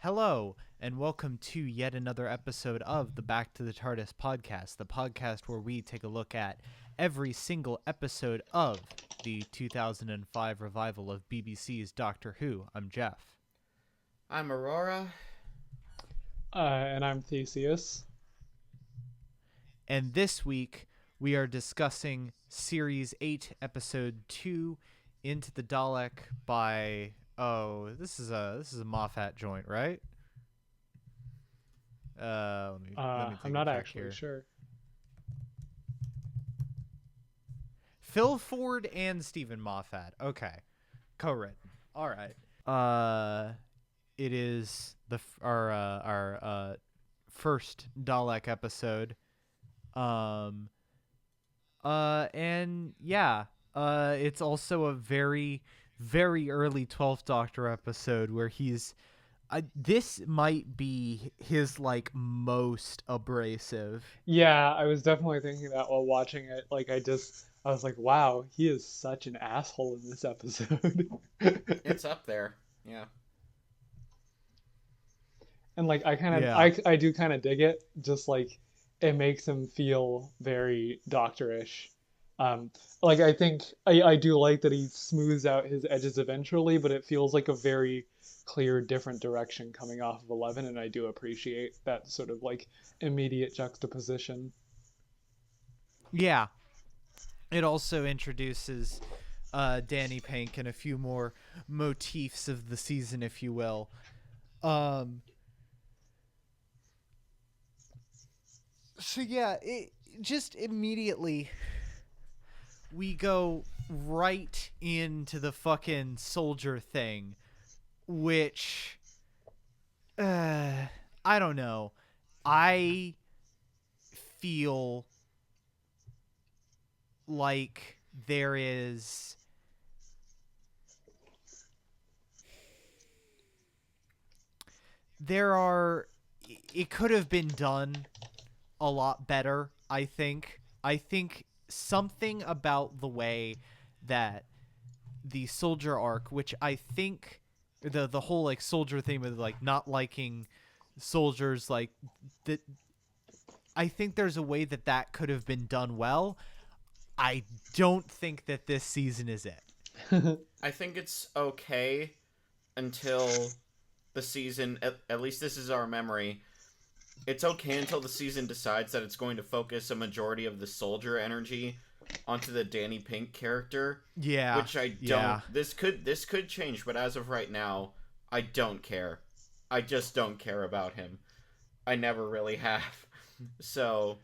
Hello, and welcome to yet another episode of the Back to the TARDIS podcast, the podcast where we take a look at every single episode of the 2005 revival of BBC's Doctor Who. I'm Jeff. I'm Aurora. And I'm Theseus. And this week, we are discussing Series 8, Episode 2, Into the Dalek by... Oh, this is a Moffat joint, right? Let me I'm not actually sure. Phil Ford and Stephen Moffat. Okay, co-written. All right. It is our first Dalek episode. And yeah. It's also a very, very early 12th Doctor episode where he's this might be his most abrasive. Yeah, I was definitely thinking that while watching it. I was like, wow, he is such an asshole in this episode. It's up there. Yeah. And I do kind of dig it. Just it makes him feel very doctorish. I think I do like that he smooths out his edges eventually, but it feels like a very clear different direction coming off of 11, and I do appreciate that sort of immediate juxtaposition. Yeah. It also introduces Danny Pink and a few more motifs of the season, if you will. So yeah, it just immediately we go right into the fucking soldier thing, which I don't know. I feel like it could have been done a lot better. I think something about the way that the soldier arc, which I think the whole soldier thing with not liking soldiers, that I think there's a way that could have been done well. I don't think that this season is it. I think it's okay until the season, at least this is our memory, it's okay until the season decides that it's going to focus a majority of the soldier energy onto the Danny Pink character. Yeah. Which I don't... Yeah. This could change, but as of right now, I don't care. I just don't care about him. I never really have. So...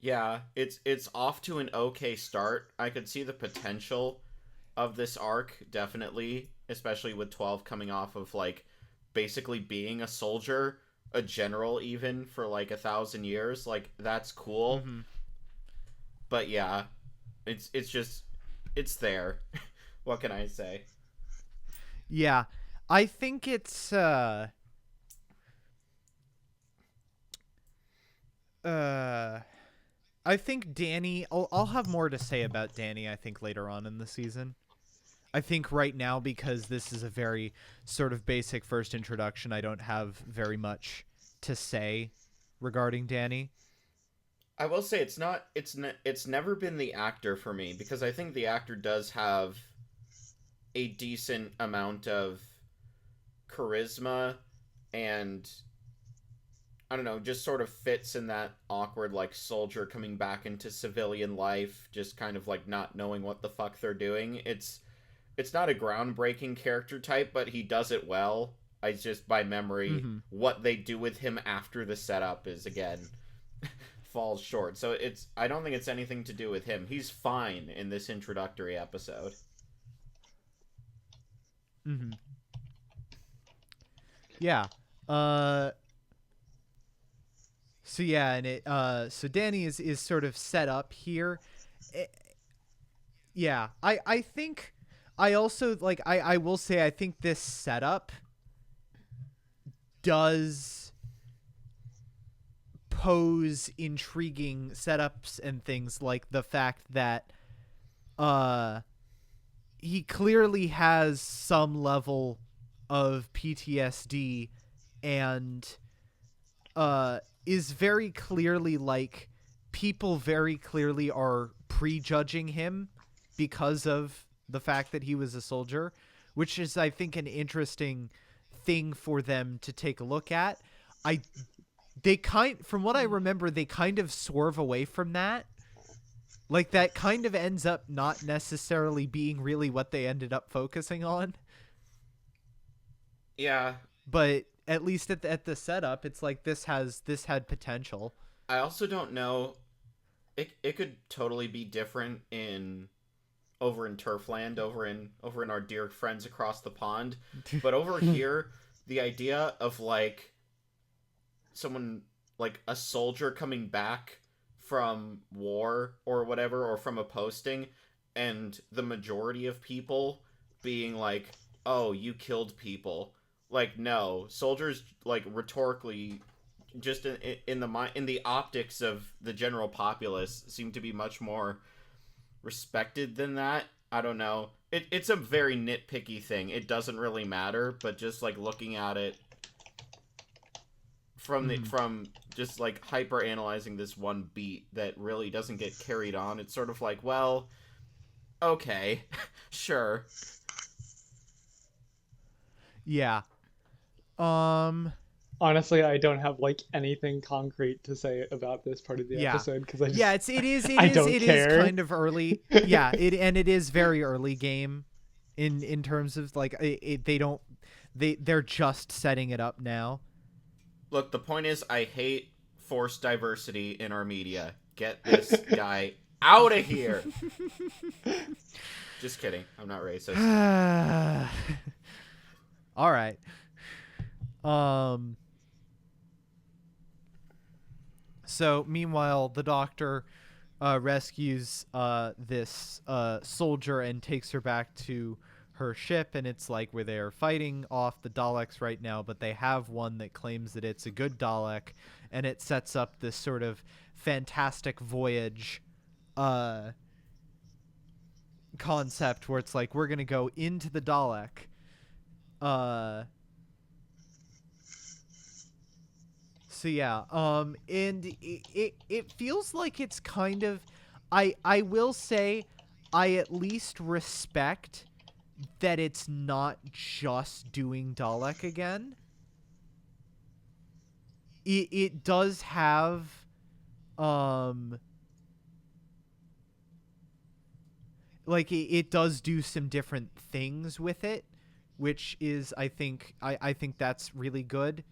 yeah, it's off to an okay start. I could see the potential of this arc, definitely, especially with 12 coming off of, basically being a soldier, a general even, for, 1,000 years. That's cool. Mm-hmm. But, yeah, it's just, it's there. What can I say? Yeah, I think it's, I think Danny... I'll have more to say about Danny, I think, later on in the season. I think right now, because this is a very sort of basic first introduction, I don't have very much to say regarding Danny. I will say it's never been the actor for me, because I think the actor does have a decent amount of charisma and... I don't know, just sort of fits in that awkward, soldier coming back into civilian life, just kind of, not knowing what the fuck they're doing. It's not a groundbreaking character type, but he does it well. I just, by memory, what they do with him after the setup is, again, falls short. So I don't think it's anything to do with him. He's fine in this introductory episode. Mm-hmm. Yeah. So yeah, and so Danny is sort of set up here. Yeah, I think I also I will say I think this setup does pose intriguing setups and things, like the fact that he clearly has some level of PTSD and is very clearly like people very clearly are prejudging him because of the fact that he was a soldier, which is, I think, an interesting thing for them to take a look at. From what I remember, they kind of swerve away from that. Like, that kind of ends up not necessarily being really what they ended up focusing on. Yeah. But at least at the setup, it's like this had potential. I also don't know. It could totally be different over in Turfland, over in our dear friends across the pond. But over here, the idea of like someone, like a soldier coming back from war or whatever, or from a posting, and the majority of people being like, "Oh, you killed people." Like, no, soldiers, like, rhetorically, just in the optics of the general populace, seem to be much more respected than that. I don't know. It's a very nitpicky thing. It doesn't really matter, but just like looking at it from just like hyper analyzing this one beat that really doesn't get carried on, it's sort of like, well, okay, sure. Yeah. Honestly, I don't have like anything concrete to say about this part of the episode because it is kind of early. Yeah, it is very early game in terms of like they're just setting it up now. Look, the point is, I hate forced diversity in our media. Get this guy out of here. Just kidding. I'm not racist. All right. So meanwhile, the doctor rescues this soldier and takes her back to her ship, and it's like where they're fighting off the Daleks right now, but they have one that claims that it's a good Dalek, and it sets up this sort of fantastic voyage concept where it's like, we're gonna go into the Dalek. So yeah, and it feels like it's kind of, I will say, I at least respect that it's not just doing Dalek again. It does have, like it does do some different things with it, which is, I think that's really good.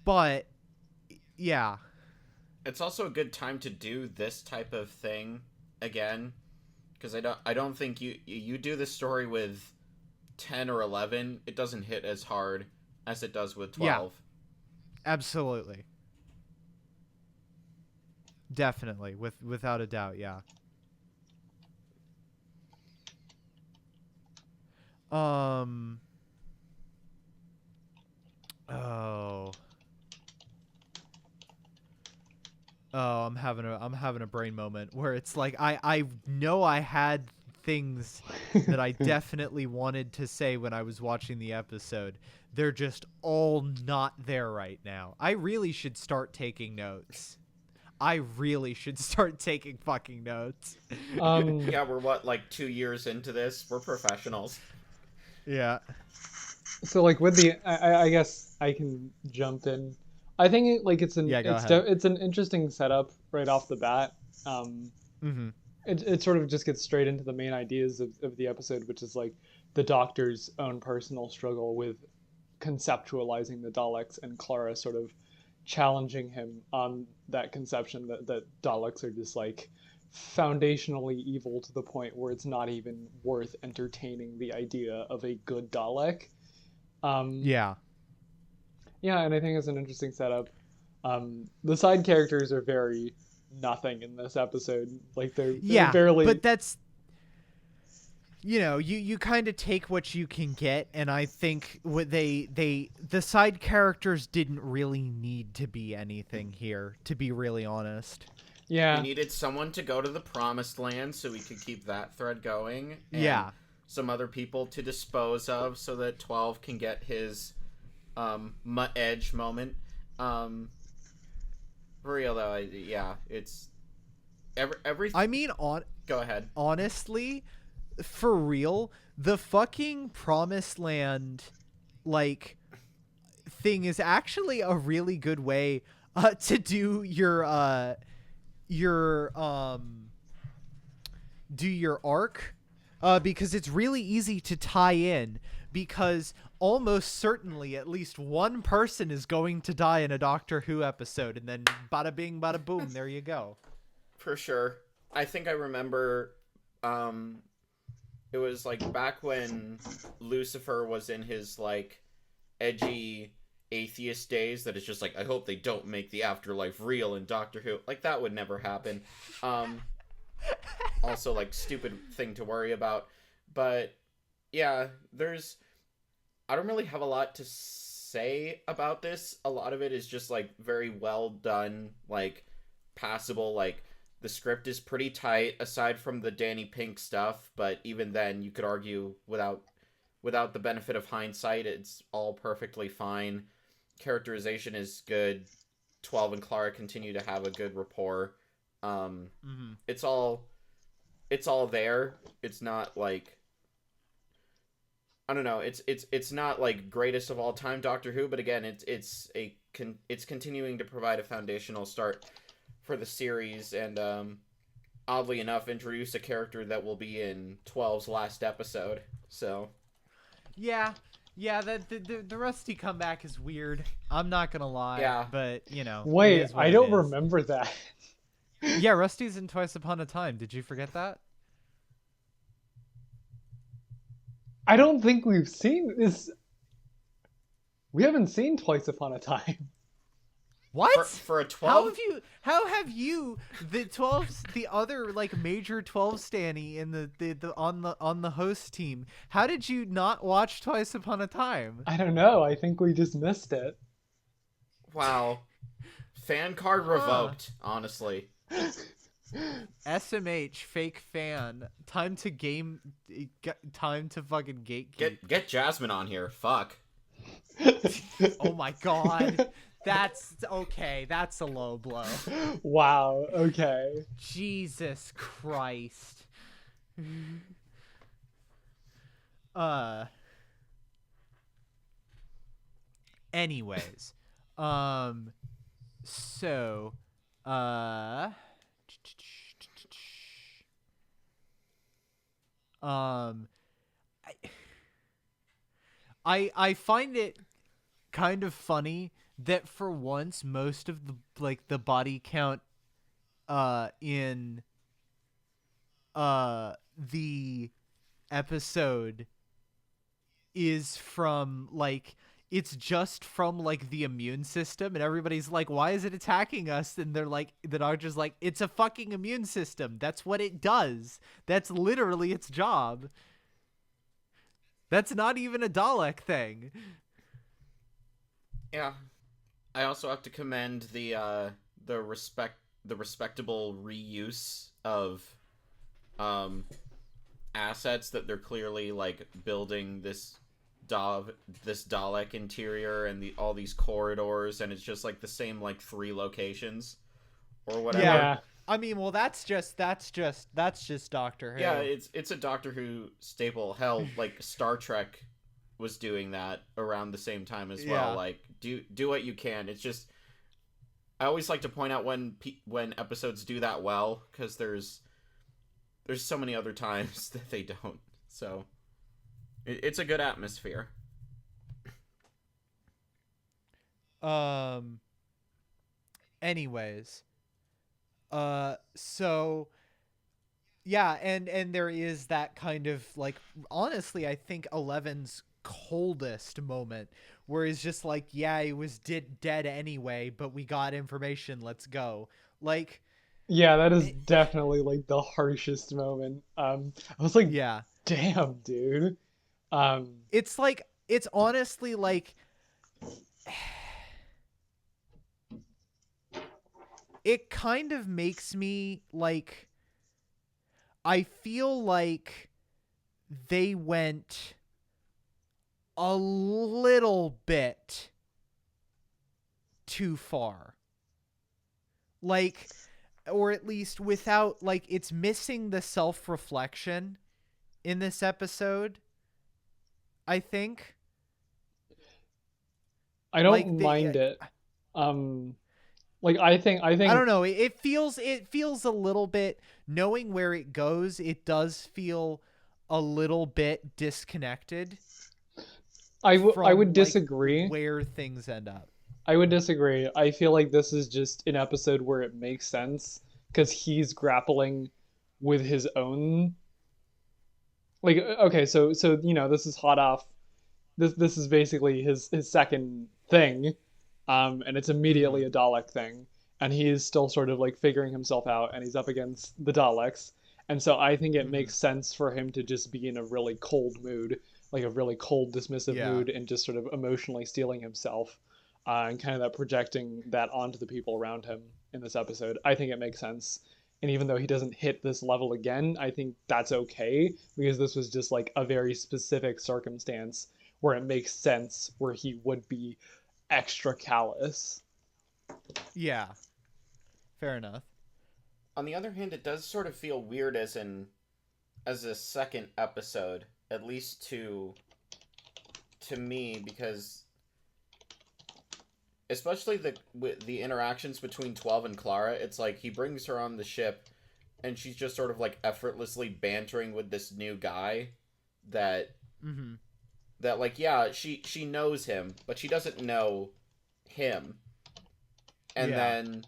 But yeah, it's also a good time to do this type of thing again, because I don't think you do the story with 10 or 11, it doesn't hit as hard as it does with 12. Yeah, absolutely, definitely, without a doubt. Yeah. I'm having a brain moment where it's like I know I had things that I definitely wanted to say when I was watching the episode. They're just all not there right now. I really should start taking notes. I really should start taking fucking notes. Yeah, we're like 2 years into this. We're professionals. Yeah. So like with the, I guess I can jump in. I think it's an interesting setup right off the bat. It sort of just gets straight into the main ideas of the episode, which is like the Doctor's own personal struggle with conceptualizing the Daleks, and Clara sort of challenging him on that conception that Daleks are just like foundationally evil to the point where it's not even worth entertaining the idea of a good Dalek. Yeah, and I think it's an interesting setup. The side characters are very nothing in this episode. Like they're barely. But that's, you kind of take what you can get, and I think the side characters didn't really need to be anything here, to be really honest. We Yeah. needed someone to go to the promised land so we could keep that thread going. And Yeah. some other people to dispose of so that 12 can get his edge moment. For real though, it's every. I mean, Go ahead. honestly, for real, the fucking promised land, like, thing is actually a really good way to do your do your arc, because it's really easy to tie in, because almost certainly at least one person is going to die in a Doctor Who episode, and then bada bing bada boom, there you go. For sure. I think I remember it was like back when Lucifer was in his like edgy atheist days, that it's just like, I hope they don't make the afterlife real in Doctor Who. Like, that would never happen. Also, like, stupid thing to worry about. But yeah, I don't really have a lot to say about this. A lot of it is just like very well done, like passable. Like, the script is pretty tight aside from the Danny Pink stuff, but even then you could argue without the benefit of hindsight, it's all perfectly fine. Characterization is good. 12 and Clara continue to have a good rapport. It's all there. It's not like, I don't know. It's not like greatest of all time Doctor Who, but again, it's continuing to provide a foundational start for the series, and oddly enough, introduce a character that will be in 12's last episode. So Yeah, the Rusty comeback is weird. I'm not gonna lie. Yeah. But you know. Wait, I don't remember that. Yeah, Rusty's in Twice Upon a Time. Did you forget that? I don't think we've seen this. We haven't seen Twice Upon a Time. What? For a 12? How have you the other like major 12 standee in the on the host team? How did you not watch Twice Upon a Time? I don't know. I think we just missed it. Wow. Fan card revoked, honestly. SMH fake fan. Time to fucking gatekeep. Get Jasmine on here. Fuck. Oh my god. That's okay. That's a low blow. Wow. Okay. Jesus Christ. Anyways, so, I find it kind of funny that for once most of the body count in the episode is from like, it's just from like the immune system, and everybody's like, why is it attacking us? And they're like, the doctor's like, it's a fucking immune system. That's what it does. That's literally its job. That's not even a Dalek thing. Yeah. I also have to commend the respectable reuse of assets that they're clearly like building this Dalek interior and all these corridors, and it's just like the same like 3 locations or whatever. Yeah. I mean, well, that's just Doctor Who. Yeah, it's a Doctor Who staple. Hell, like Star Trek was doing that around the same time as well. Yeah. Like, do what you can. It's just, I always like to point out when episodes do that well, because there's so many other times that they don't. So it's a good atmosphere. Anyways, so yeah, and there is that kind of like, honestly, I think 11's coldest moment where he's just like, yeah, he was dead anyway, but we got information, let's go. Like, Yeah, that is definitely like the harshest moment. I was like, yeah, damn, dude. it's like, it's honestly like, it kind of makes me like, I feel like they went a little bit too far. Like, or at least without, like, it's missing the self-reflection in this episode, I think. I Like, don't mind it. Like I I think don't know. It feels a little bit, knowing where it goes. It does feel a little bit disconnected I from would like disagree. where things end up. I would disagree. I feel like this is just an episode where it makes sense because he's grappling with his own. Like, okay, so this is hot off. This is basically his second thing, and it's Mm-hmm. immediately a Dalek thing, and he's still sort of like figuring himself out, and he's up against the Daleks, and so I think it Mm-hmm. makes sense for him to just be in a really cold mood, like a really cold, dismissive Yeah. mood, and just sort of emotionally steeling himself, and kind of that projecting that onto the people around him in this episode. I think it makes sense. And even though he doesn't hit this level again, I think that's okay because this was just like a very specific circumstance where it makes sense where he would be extra callous. Yeah. Fair enough. On the other hand, it does sort of feel weird as a second episode, at least to me, because especially with the interactions between 12 and Clara, it's like he brings her on the ship and she's just sort of like effortlessly bantering with this new guy that Mm-hmm. like, yeah, she knows him, but she doesn't know him. And Yeah. then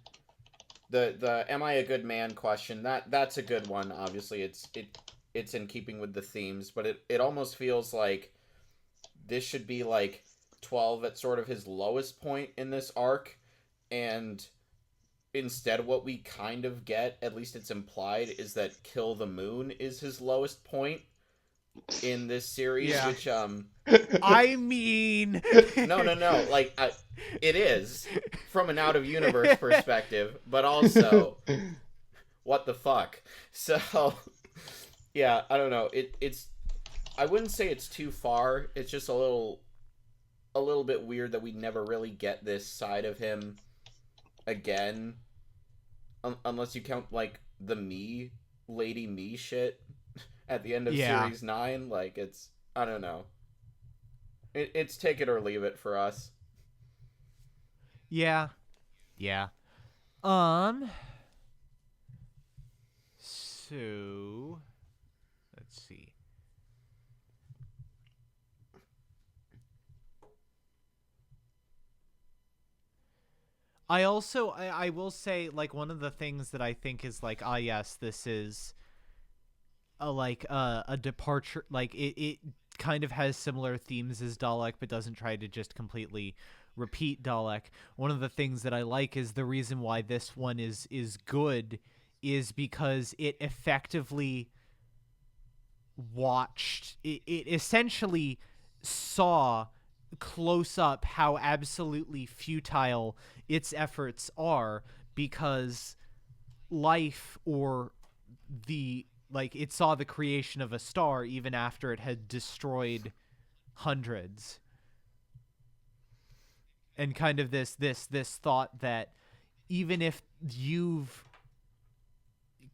the am I a good man question, that's a good one. Obviously it's in keeping with the themes, but it almost feels like this should be like 12 at sort of his lowest point in this arc, and instead what we kind of get, at least it's implied, is that Kill the Moon is his lowest point in this series, Yeah. which I mean, no, like it is from an out of universe perspective, but also what the fuck. So yeah, I don't know. It's I wouldn't say it's too far. It's just a little bit weird that we never really get this side of him again, unless you count like the me lady me shit at the end of yeah. series 9. Like, it's, I don't know, it's take it or leave it for us. Yeah. Yeah. Um. So, let's see. I will say, like, one of the things that I think is like, ah, yes, this is a departure. Like, it kind of has similar themes as Dalek, but doesn't try to just completely repeat Dalek. One of the things that I like is the reason why this one is good is because it effectively it essentially saw close up how absolutely futile its efforts are, because life, or the like, it saw the creation of a star even after it had destroyed hundreds, and kind of this thought that even if you've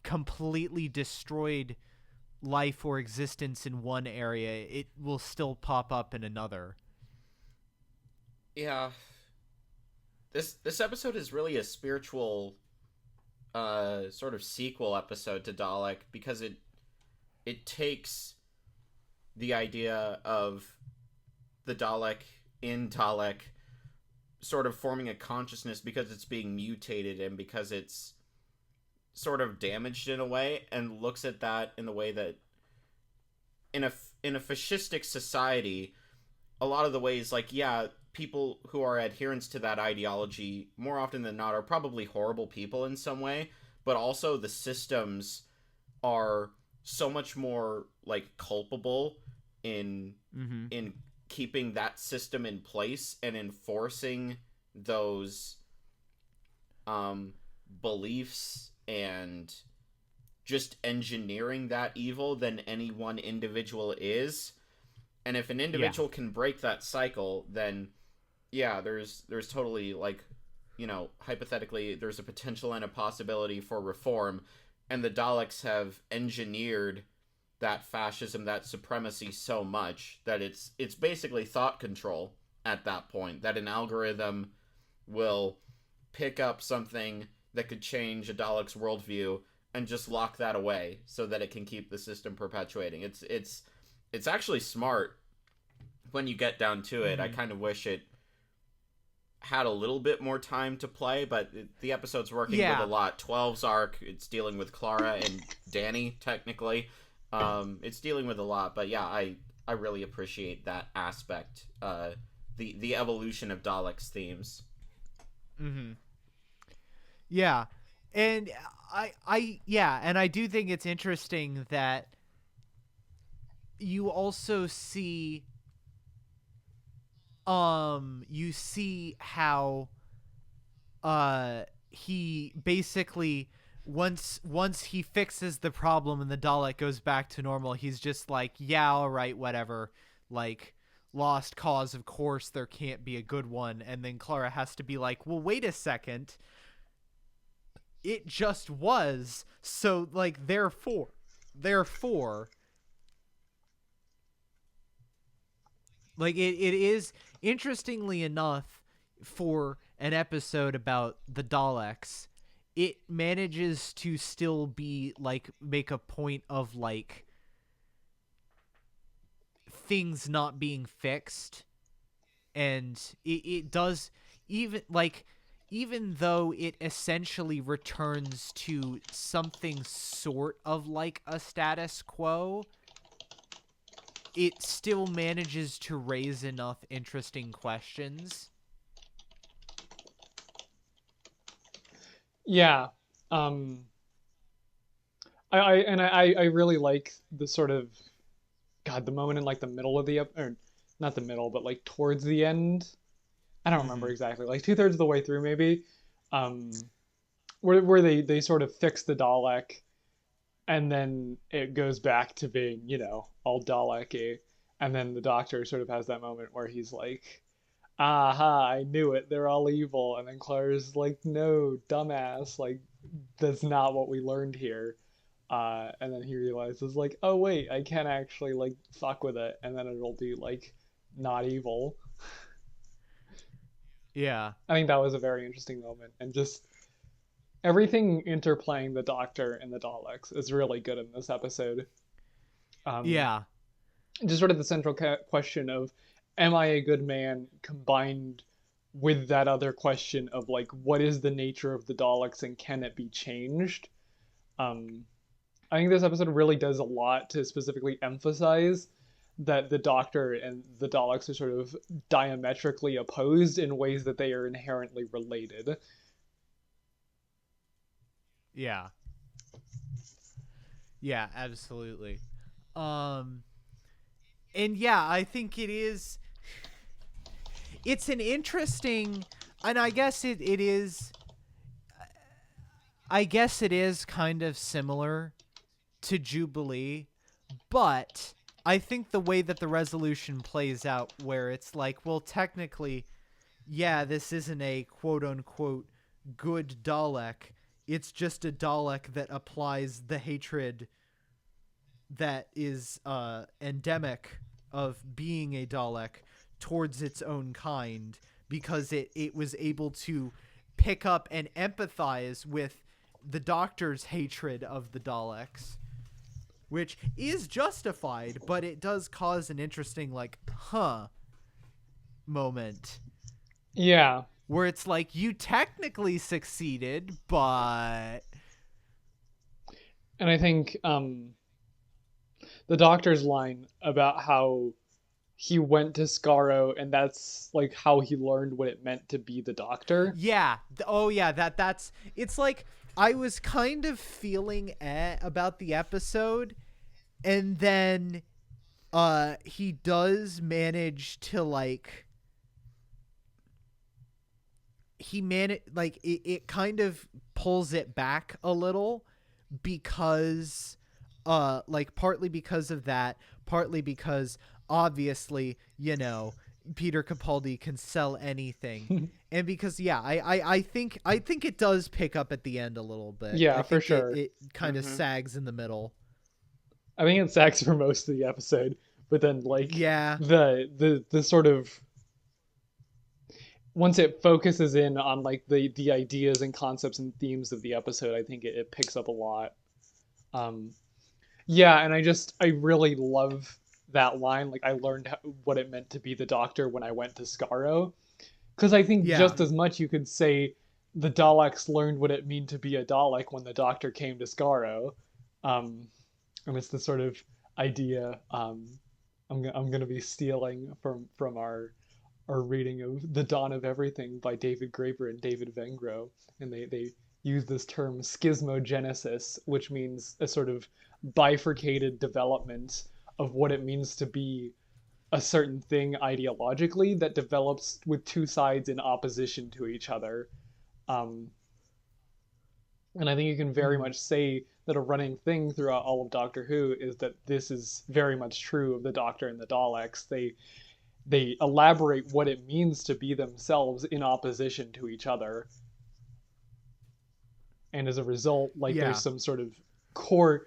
completely destroyed life or existence in one area, it will still pop up in another. Yeah, this episode is really a spiritual sort of sequel episode to Dalek, because it takes the idea of the Dalek in Dalek sort of forming a consciousness because it's being mutated and because it's sort of damaged in a way, and looks at that in the way that in a fascistic society, a lot of the ways, like, yeah, people who are adherents to that ideology more often than not are probably horrible people in some way, but also the systems are so much more like culpable in Mm-hmm. in keeping that system in place and enforcing those um beliefs and just engineering that evil than any one individual is. And if an individual can break that cycle, then yeah, there's totally, like, hypothetically, there's a potential and a possibility for reform, and the Daleks have engineered that fascism, that supremacy so much that it's basically thought control at that point, that an algorithm will pick up something that could change a Dalek's worldview and just lock that away so that it can keep the system perpetuating. It's actually smart when you get down to it. I kind of wish it had a little bit more time to play, but the episode's working with a lot. 12's arc, it's dealing with Clara and Danny, technically. It's dealing with a lot, but yeah, I really appreciate that aspect. The evolution of Dalek's themes. Mm-hmm. Yeah. And I do think it's interesting that you also see you see how he basically once he fixes the problem and the Dalek goes back to normal, he's just like, yeah, all right, whatever, like, lost cause, of course there can't be a good one. And then Clara has to be like, well, wait a second, it just was, so, like, therefore like, it is, interestingly enough, for an episode about the Daleks, it manages to still be, like, make a point of, like, things not being fixed. And it does, even, like, even though it essentially returns to something sort of like a status quo, it still manages to raise enough interesting questions. Yeah. I really like the sort of, God, the moment in, like, the middle of the or not the middle, but, like, towards the end. I don't remember exactly, like 2/3 of the way through maybe, um, where they sort of fix the Dalek, and then it goes back to being, all Dalek-y, and then the Doctor sort of has that moment where he's like, aha, I knew it, they're all evil. And then Claire's like, no, dumbass, like, that's not what we learned here. And then he realizes, like, oh wait, I can actually, like, fuck with it, and then it'll be, like, not evil. Yeah. I think that was a very interesting moment, and just everything interplaying the Doctor and the Daleks is really good in this episode. Yeah. Just sort of the central question of, am I a good man, combined with that other question of, like, what is the nature of the Daleks and can it be changed? I think this episode really does a lot to specifically emphasize that the Doctor and the Daleks are sort of diametrically opposed in ways that they are inherently related. Yeah. Yeah, absolutely. And yeah, I think it's an interesting, and I guess it is kind of similar to Jubilee, but I think the way that the resolution plays out, where it's like, well, technically, yeah, this isn't a quote-unquote good Dalek, it's just a Dalek that applies the hatred that is endemic of being a Dalek towards its own kind, because it was able to pick up and empathize with the Doctor's hatred of the Daleks, which is justified, but it does cause an interesting, like, moment. Yeah. Where it's like, you technically succeeded, but... And I think the Doctor's line about how he went to Skaro and that's, like, how he learned what it meant to be the Doctor. Yeah. Oh, yeah, that's... It's like, I was kind of feeling about the episode, and then he does manage to, like... it kind of pulls it back a little because partly because of that, partly because obviously, Peter Capaldi can sell anything. And because I think it does pick up at the end a little bit. Yeah, I for think sure. it kind of sags in the middle. I think it sags for most of the episode, but then Yeah. the sort of, once it focuses in on the ideas and concepts and themes of the episode, I think it picks up a lot. Yeah, and I really love that line. Like, I learned what it meant to be the Doctor when I went to Skaro, because I think Yeah. just as much you could say the Daleks learned what it meant to be a Dalek when the Doctor came to Skaro. And it's the sort of idea, I'm gonna be stealing from our reading of The Dawn of Everything by David Graeber and David Vengro, and they use this term schismogenesis, which means a sort of bifurcated development of what it means to be a certain thing ideologically that develops with two sides in opposition to each other. Um, and I think you can very much say that a running thing throughout all of Doctor Who is that this is very much true of the Doctor and the Daleks. They elaborate what it means to be themselves in opposition to each other. And as a result, there's some sort of core,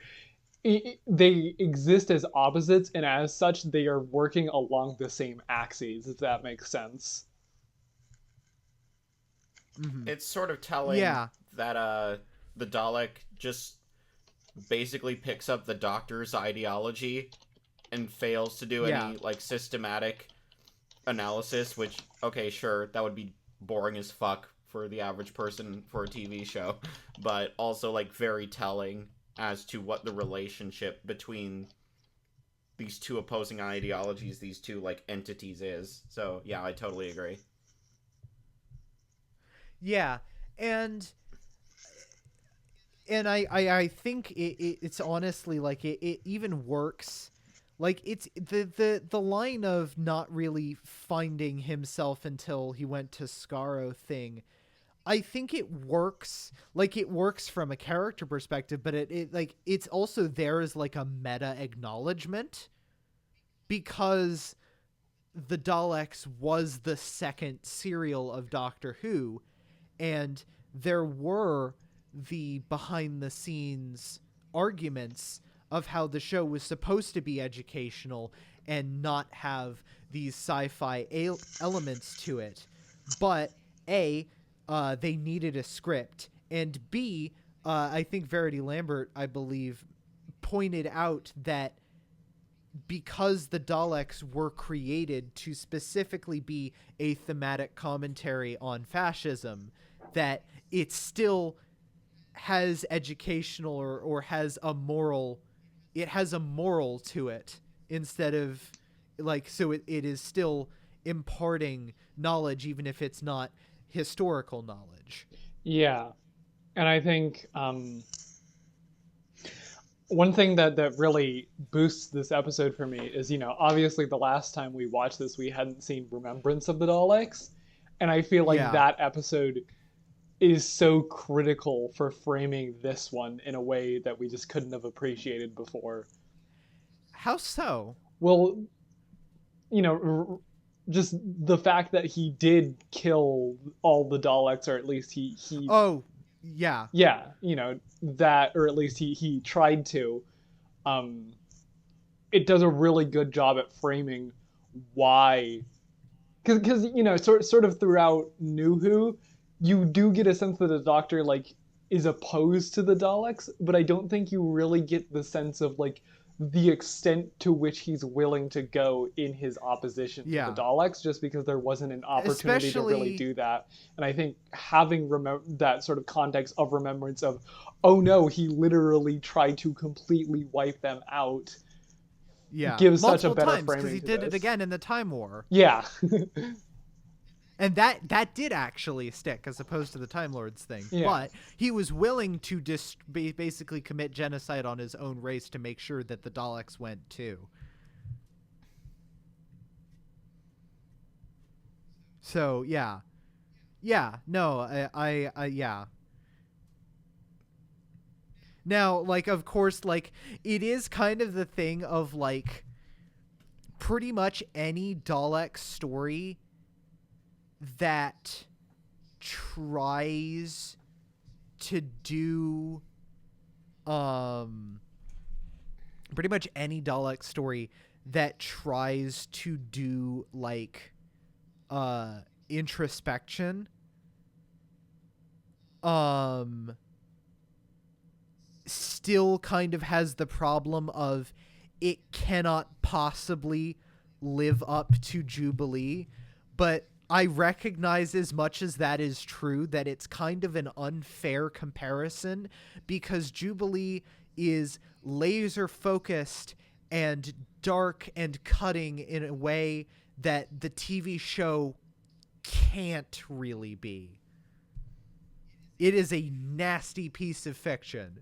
they exist as opposites, and as such they are working along the same axes, if that makes sense. It's sort of telling that the Dalek just basically picks up the Doctor's ideology and fails to do any systematic analysis, which, okay, sure, that would be boring as fuck for the average person for a TV show, but also very telling as to what the relationship between these two opposing ideologies, these two entities is. So yeah, I totally agree. Yeah, and I think it's honestly it even works. It's the line of not really finding himself until he went to Skaro thing. I think it works. It works from a character perspective, but it's also there as a meta acknowledgement, because the Daleks was the second serial of Doctor Who, and there were the behind the scenes arguments of how the show was supposed to be educational and not have these sci-fi elements to it. But A, they needed a script, and B, I think Verity Lambert, I believe, pointed out that because the Daleks were created to specifically be a thematic commentary on fascism, that it still has educational or has a moral, it has a moral to it, instead of so it is still imparting knowledge even if it's not historical knowledge. Yeah. And I think one thing that really boosts this episode for me is, obviously the last time we watched this, we hadn't seen Remembrance of the Daleks. And I feel like that episode is so critical for framing this one in a way that we just couldn't have appreciated before. How so? Well, just the fact that he did kill all the Daleks, or at least he oh yeah that, or at least he tried to. It does a really good job at framing why, because sort of throughout New Who, you do get a sense that the Doctor is opposed to the Daleks, but I don't think you really get the sense of the extent to which he's willing to go in his opposition to the Daleks, just because there wasn't an opportunity to really do that. And I think having that sort of context of remembrance of, oh no, he literally tried to completely wipe them out, gives such a better framing, because he did it again in the Time War. Yeah. And that did actually stick, as opposed to the Time Lords thing. Yeah. But he was willing to basically commit genocide on his own race to make sure that the Daleks went too. So, yeah. Yeah, no, yeah. Now, like, of course, like, it is kind of the thing of, like, pretty much any Dalek story that tries to do, um, pretty much any Dalek story that tries to do, like, introspection, um, still kind of has the problem of it cannot possibly live up to Jubilee. But I recognize, as much as that is true, that it's kind of an unfair comparison, because Jubilee is laser focused and dark and cutting in a way that the TV show can't really be. It is a nasty piece of fiction.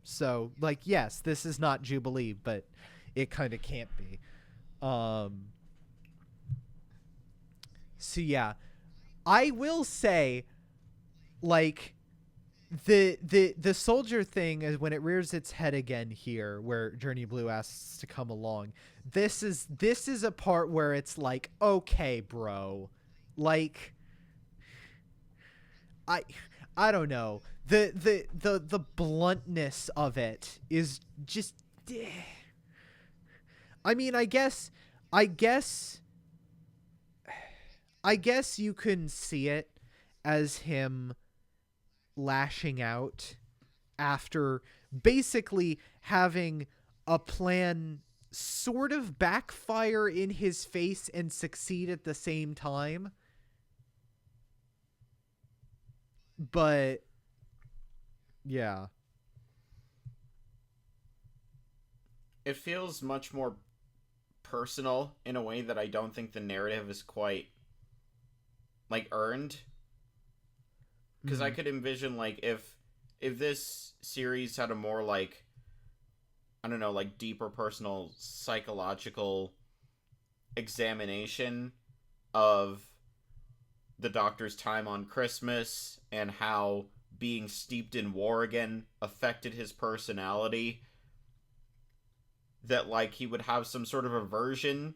So, like, yes, this is not Jubilee, but it kind of can't be. Um so yeah, I will say, like, the soldier thing is when it rears its head again here, where Journey Blue asks to come along. This is a part where it's like, okay, bro, like, I I don't know. The bluntness of it is just, I mean, I guess I guess you can see it as him lashing out after basically having a plan sort of backfire in his face and succeed at the same time. But yeah. It feels much more personal in a way that I don't think the narrative is quite like earned. Because I could envision, like, if this series had a more, like, I don't know, like, deeper personal psychological examination of the Doctor's time on Christmas and how being steeped in war again affected his personality, that, like, he would have some sort of aversion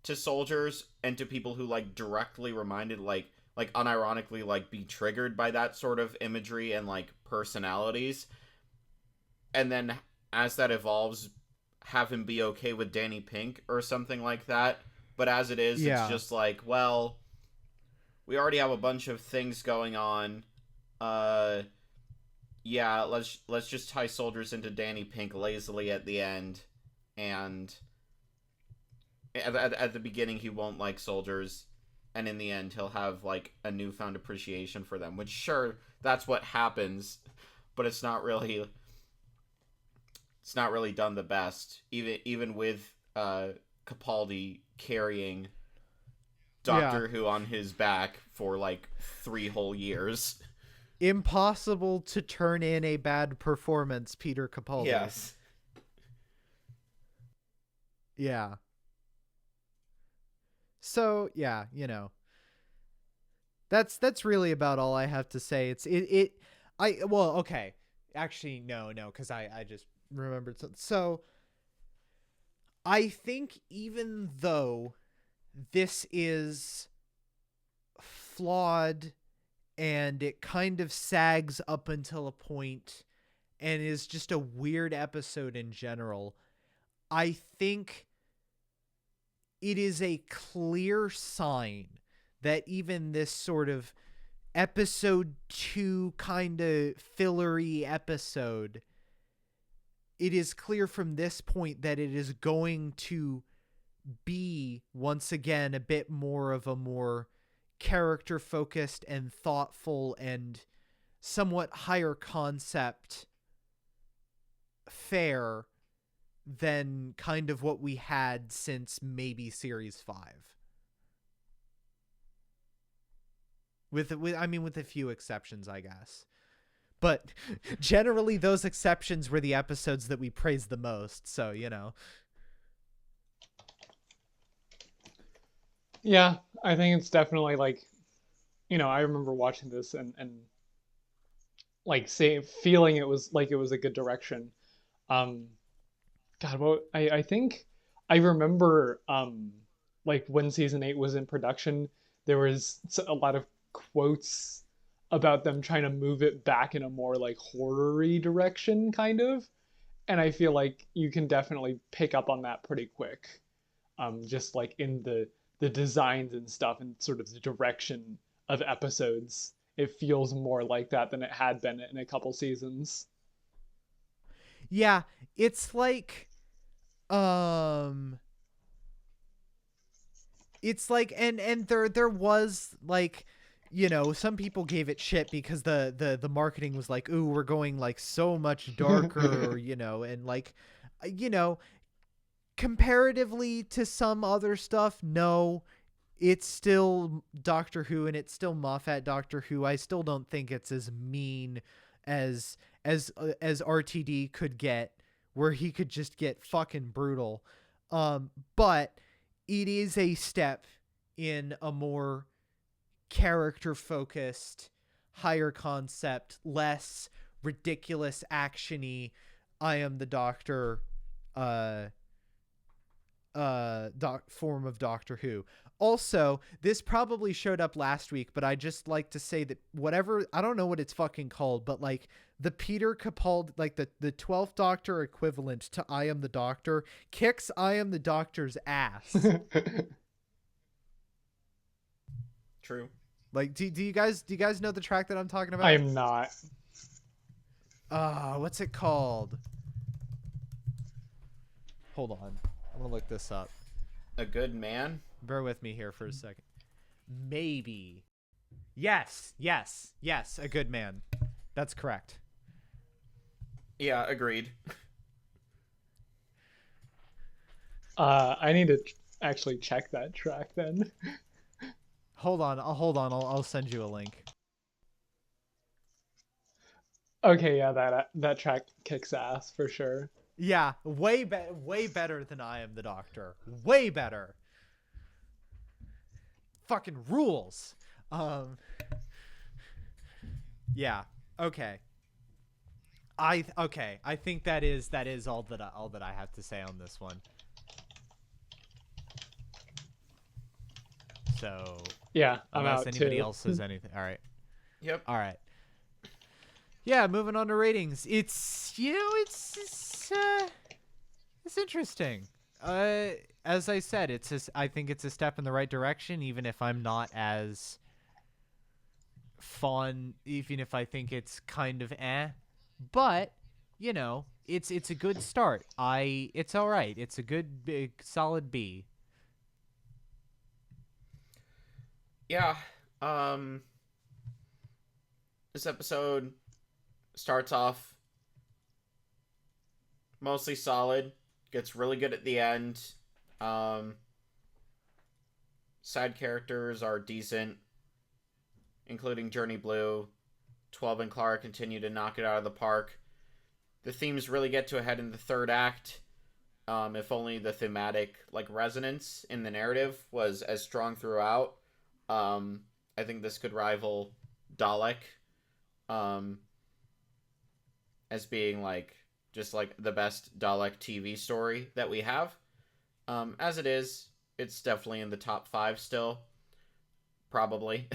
to soldiers and to people who, like, directly reminded, like unironically, like, be triggered by that sort of imagery and, like, personalities. And then as that evolves, have him be okay with Danny Pink or something like that. But as it is, it's Yeah. just like, well, we already have a bunch of things going on. Yeah, let's just tie soldiers into Danny Pink lazily at the end, and at the beginning he won't like soldiers, and in the end he'll have, like, a newfound appreciation for them. Which, sure, that's what happens, but it's not really done the best. Even with Capaldi carrying Yeah. Doctor Who on his back for, like, 3 whole years. Impossible to turn in a bad performance, Peter Capaldi. Yes. Yeah. So, yeah, that's really about all I have to say. Well, okay. Actually, no, cuz I just remembered something. So, I think even though this is flawed and it kind of sags up until a point and is just a weird episode in general, I think it is a clear sign that even this sort of episode 2 kind of fillery episode, it is clear from this point that it is going to be, once again, a bit more of a more character focused and thoughtful and somewhat higher concept fare than kind of what we had since maybe series 5. With I mean, with a few exceptions, I guess. but generally those exceptions were the episodes that we praised the most. So, Yeah, I think it's definitely like, I remember watching this and like feeling it was like it was a good direction. Um, God, I think I remember like when season 8 was in production, there was a lot of quotes about them trying to move it back in a more like horror-y direction, kind of. And I feel like you can definitely pick up on that pretty quick. Just like in the designs and stuff and sort of the direction of episodes. It feels more like that than it had been in a couple seasons. yeah, it's like, um, and there was like, some people gave it shit because the marketing was like, ooh, we're going like so much darker, and like, you know comparatively to some other stuff, no, it's still Doctor Who and it's still Moffat Doctor Who. I still don't think it's as mean as as RTD could get, where he could just get fucking brutal. But it is a step in a more character focused, higher concept, less ridiculous actiony I am the Doctor uh form of Doctor Who. Also, this probably showed up last week, but I just like to say that whatever, I don't know what it's fucking called, but like the Peter Capaldi, like the 12th Doctor equivalent to I Am the Doctor, kicks I Am the Doctor's ass. True. Like, do you guys know the track that I'm talking about? I am not. What's it called? Hold on. I'm gonna look this up. A Good Man? Bear with me here for a second. Maybe. Yes. A Good Man. That's correct. Yeah, agreed. I need to actually check that track then. Hold on. I'll send you a link. Okay, yeah, that track kicks ass for sure. Yeah, way better than I Am the Doctor. Way better. Fucking rules. Yeah. Okay. I think that is all that I have to say on this one. So yeah, I'm unless out anybody too. else says anything. All right. Yep. All right. Yeah, moving on to ratings. It's it's interesting. As I said, I think it's a step in the right direction, even if I'm not as fun, even if I think it's kind of but it's a good start. It's all right. It's a good big solid B. Yeah. Um this episode starts off mostly solid, gets really good at the end. Side characters are decent, including Journey Blue. 12 and Clara continue to knock it out of the park. The themes really get to a head in the third act. If only the thematic resonance in the narrative was as strong throughout. I think this could rival Dalek as being just the best Dalek TV story that we have. As it is, it's definitely in the top 5 still, probably.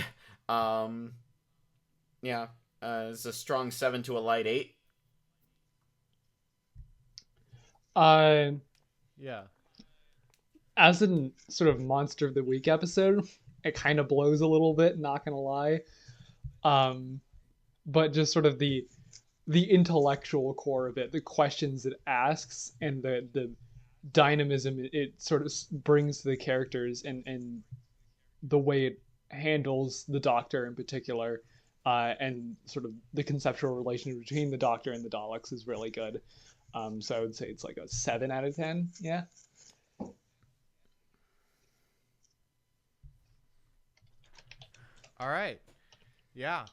Yeah, it's a strong 7 to a light 8. Yeah. As in sort of Monster of the Week episode, it kind of blows a little bit, not gonna lie. But just sort of the intellectual core of it, the questions it asks, and the dynamism it sort of brings to the characters, and the way it handles the Doctor in particular, and sort of the conceptual relationship between the Doctor and the Daleks is really good. So I would say it's like a 7 out of 10. Yeah. All right. Yeah.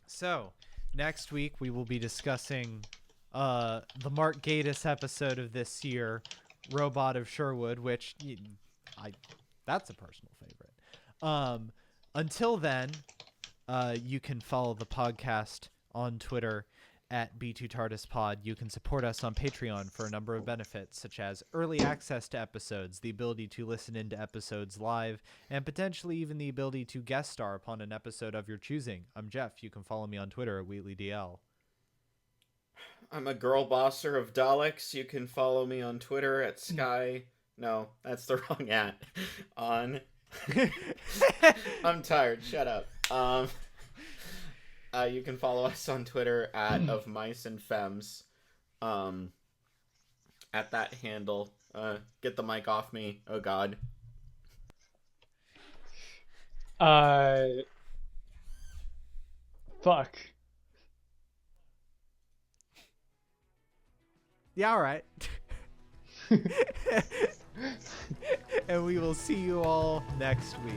So, next week we will be discussing the Mark Gatiss episode of this year, Robot of Sherwood, which that's a personal favorite. Until then, you can follow the podcast on Twitter at B2TARDISPod. You can support us on Patreon for a number of benefits, such as early access to episodes, the ability to listen into episodes live, and potentially even the ability to guest star upon an episode of your choosing. I'm Jeff. You can follow me on Twitter at WheatleyDL. I'm a girl bosser of Daleks. You can follow me on Twitter at Sky. No, that's the wrong at. On. I'm tired. Shut up. You can follow us on Twitter at of mice and femmes. At that handle. Get the mic off me. Oh God. Fuck. Yeah, all right. And we will see you all next week.